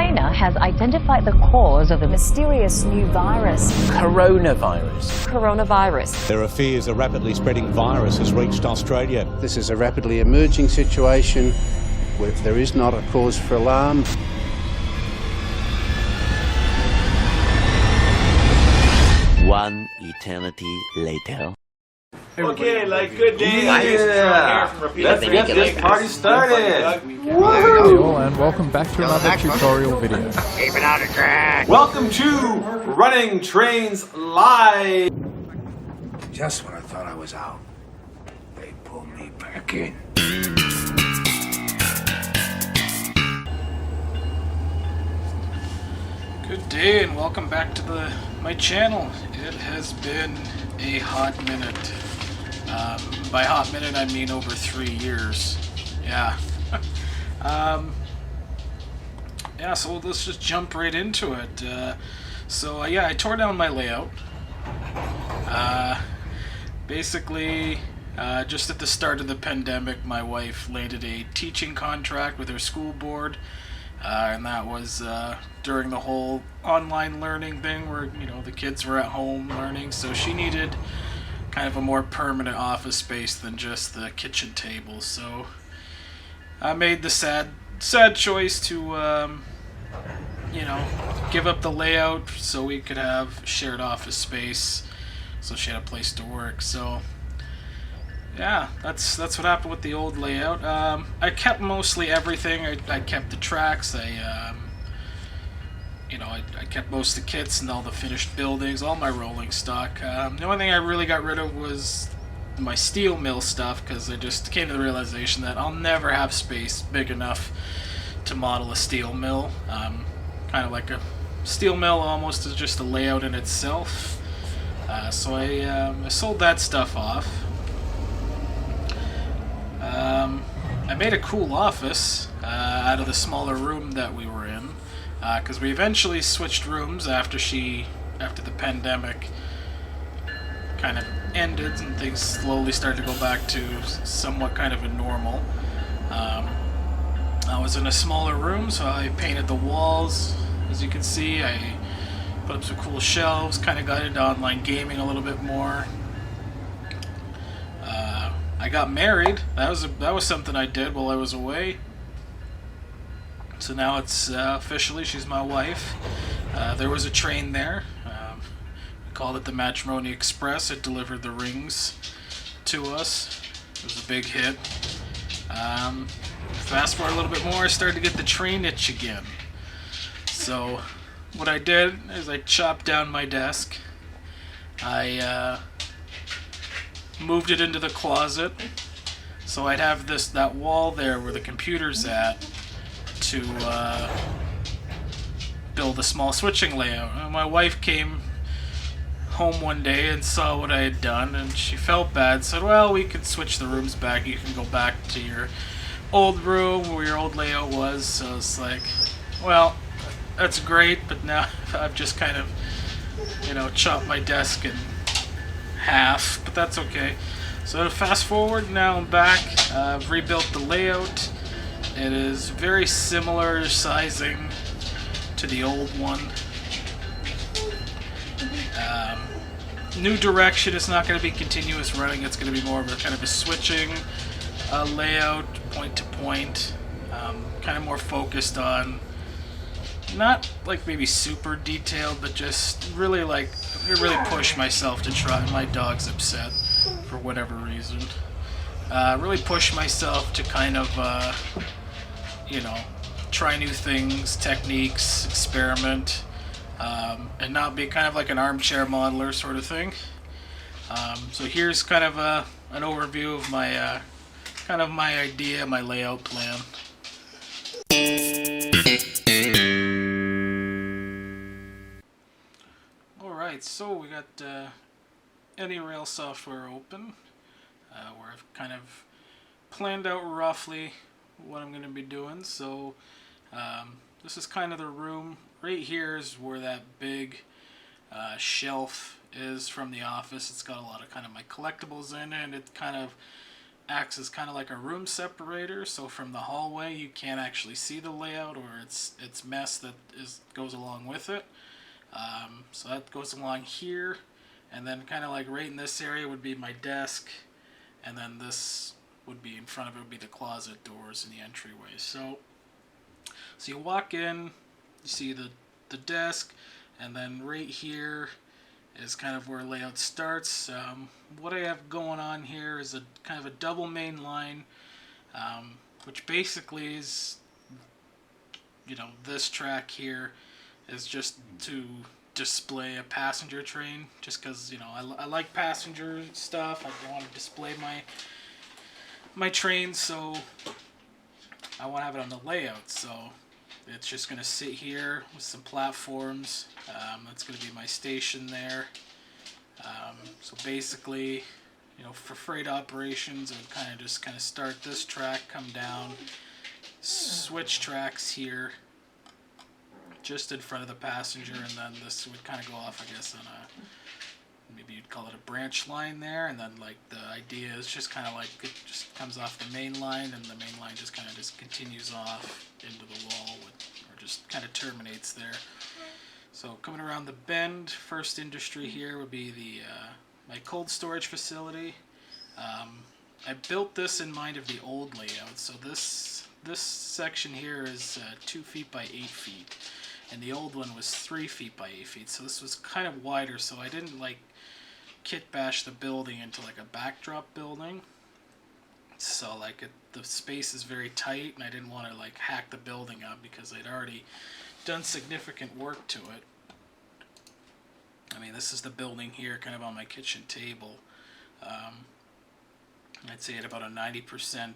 China has identified the cause of the mysterious new virus. Coronavirus. There are fears a rapidly spreading virus has reached Australia. This is a rapidly emerging situation where there is not a cause for alarm. One eternity later. Okay, like good day. Let's get this party started. Hey all, and welcome back to another tutorial video. Keep it on the track. Welcome to Running Trains Live. Just when I thought I was out, they pulled me back in. Good day and welcome back to my channel. It has been a hot minute. By hot minute I mean over 3 years. Yeah. Yeah, so let's just jump right into it. Yeah, I tore down my layout. Basically, just at the start of the pandemic, my wife landed a teaching contract with her school board. And that was during the whole online learning thing where, you know, the kids were at home learning, so she needed kind of a more permanent office space than just the kitchen table. So I made the sad choice to, you know, give up the layout so we could have shared office space, so she had a place to work. So yeah, that's what happened with the old layout. I kept mostly everything. I kept the tracks. I kept most of the kits and all the finished buildings, all my rolling stock. The only thing I really got rid of was my steel mill stuff, because I just came to the realization that I'll never have space big enough to model a steel mill. Kind of like a steel mill almost is just a layout in itself. So I sold that stuff off. I made a cool office out of the smaller room that we were in, because we eventually switched rooms after the pandemic kind of ended and things slowly started to go back to somewhat kind of a normal. I was in a smaller room, so I painted the walls. As you can see, I put up some cool shelves, kind of got into online gaming a little bit more. I got married. That was something I did while I was away. So now it's officially, she's my wife. There was a train there. We called it the Matrimony Express. It delivered the rings to us. It was a big hit. Fast forward a little bit more, I started to get the train itch again. So what I did is I chopped down my desk. I moved it into the closet, so I'd have that wall there where the computer's at to build a small switching layout. My wife came home one day and saw what I had done, and she felt bad, said, well, we could switch the rooms back, you can go back to your old room where your old layout was. So it's like, well, that's great, but now I've just kind of, you know, chopped my desk in half, but that's okay. So to fast forward, now I'm back. I've rebuilt the layout. It is very similar sizing to the old one. New direction. It's not going to be continuous running. It's going to be more of a kind of a switching layout, point to point. Kind of more focused on, not like maybe super detailed, but just really really push myself to try. My dog's upset for whatever reason. Really push myself to kind of, you know, try new things, techniques, experiment, and not be kind of like an armchair modeler sort of thing. So here's kind of an overview of my kind of my idea, my layout plan. Alright, so we got AnyRail software open, where I've kind of planned out roughly what I'm going to be doing. So this is kind of the room. Right here is where that big shelf is from the office. It's got a lot of kind of my collectibles in it, and it kind of acts as kind of like a room separator, so from the hallway you can't actually see the layout or its mess that goes along with it. So that goes along here, and then kind of like right in this area would be my desk, and then this would be in front of it would be the closet doors and the entryway. So you walk in, you see the desk, and then right here is kind of where layout starts. What I have going on here is a kind of a double main line, which basically is, you know, this track here is just to display a passenger train, just because, you know, I like passenger stuff. I want to display my train, so I want to have it on the layout. So it's just going to sit here with some platforms. That's going to be my station there. So basically, you know, for freight operations, I would kind of start this track, come down, switch tracks here, just in front of the passenger, and then this would kind of go off, I guess, on a, maybe you'd call it a branch line there, and then like the idea is just kind of like it just comes off the main line, and the main line just kind of just continues off into the wall, or just kind of terminates there. So coming around the bend, first industry here would be the my cold storage facility. I built this in mind of the old layout, so this section here is 2 feet by 8 feet, and the old one was 3 feet by 8 feet. So this was kind of wider, so I didn't like kit bash the building into like a backdrop building. So like the space is very tight, and I didn't want to like hack the building up because I'd already done significant work to it. I mean, this is the building here, kind of on my kitchen table. I'd say at about a 90%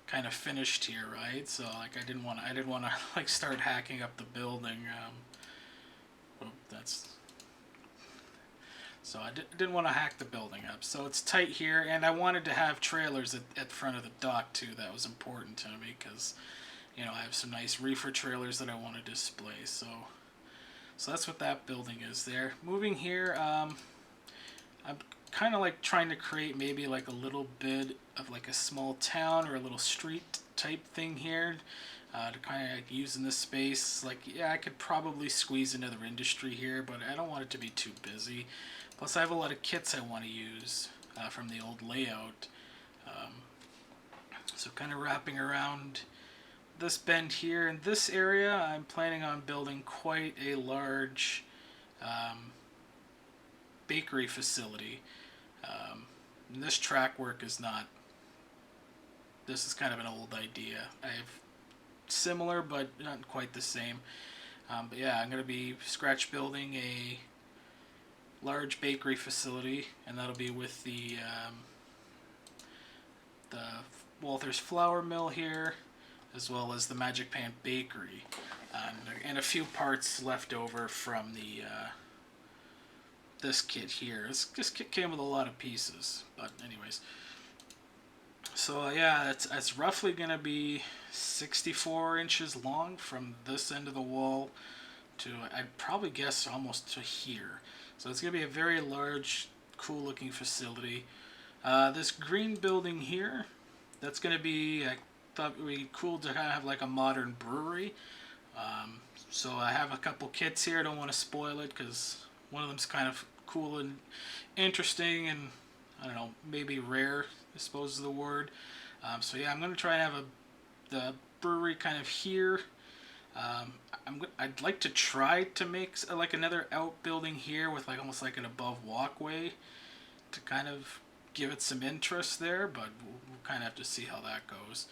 kind of finished here, right? So like I didn't want to like start hacking up the building. Well, so I didn't want to hack the building up. So it's tight here, and I wanted to have trailers at front of the dock too. That was important to me because, you know, I have some nice reefer trailers that I want to display. So that's what that building is there. Moving here, I'm kind of like trying to create maybe like a little bit of like a small town or a little street type thing here, to kind of like using this space. Like, yeah, I could probably squeeze another industry here, but I don't want it to be too busy. Plus I have a lot of kits I want to use from the old layout. So kind of wrapping around this bend here. In this area, I'm planning on building quite a large bakery facility. And this track work is not, this is kind of an old idea. I have similar, but not quite the same. But yeah, I'm going to be scratch building a large bakery facility, and that'll be with the Walther's flour mill here, as well as the Magic Pan bakery, and a few parts left over from the this kit here. This kit came with a lot of pieces, but anyways. So yeah, that's roughly gonna be 64 inches long from this end of the wall to, I'd probably guess, almost to here. So it's gonna be a very large, cool looking facility. This green building here, that's gonna be, I thought it would be cool to kind of have like a modern brewery. So I have a couple kits here. I don't want to spoil it because one of them's kind of cool and interesting, and I don't know, maybe rare, I suppose is the word. So yeah, I'm going to try and have the brewery kind of here. I'd like to try to make like another outbuilding here with like almost like an above walkway to kind of give it some interest there, but we'll kind of have to see how that goes.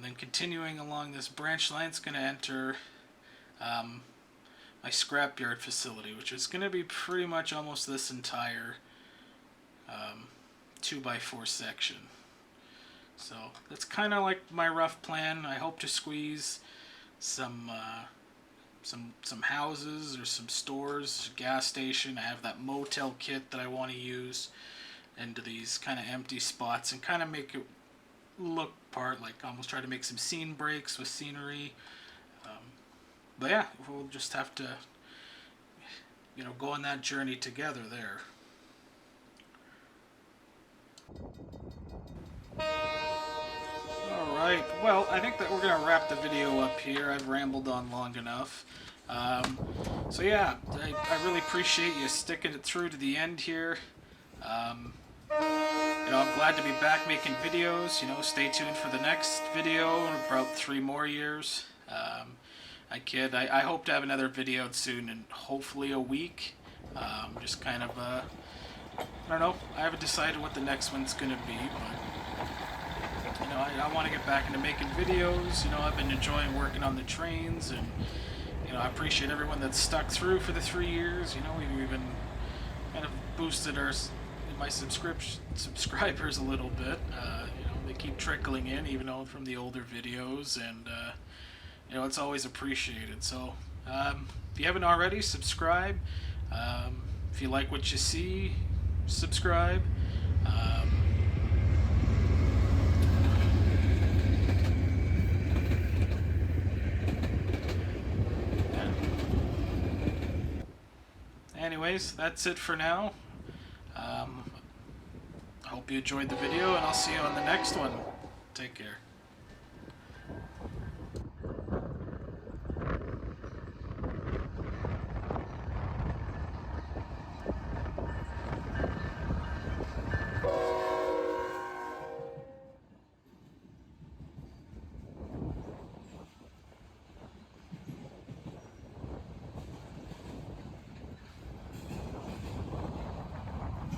Then continuing along this branch line, it's going to enter my scrapyard facility, which is going to be pretty much almost this entire 2x4 section. So that's kind of like my rough plan. I hope to squeeze some houses or some stores, gas station. I have that motel kit that I want to use into these kind of empty spots and kind of make it look like almost try to make some scene breaks with scenery. But yeah, we'll just have to, you know, go on that journey together there. Alright, well, I think that we're going to wrap the video up here. I've rambled on long enough. So yeah, I really appreciate you sticking it through to the end here. You know, I'm glad to be back making videos. You know, stay tuned for the next video in about 3 more years. I kid. I hope to have another video out soon, in hopefully a week. Just kind of, I don't know. I haven't decided what the next one's going to be, but you know, I want to get back into making videos. You know, I've been enjoying working on the trains, and you know, I appreciate everyone that's stuck through for the 3 years. You know, we've even kind of boosted my subscribers a little bit. You know, they keep trickling in, even though from the older videos, and you know, it's always appreciated. So if you haven't already, subscribe. If you like what you see, subscribe. Anyways, that's it for now. I hope you enjoyed the video, and I'll see you on the next one. Take care.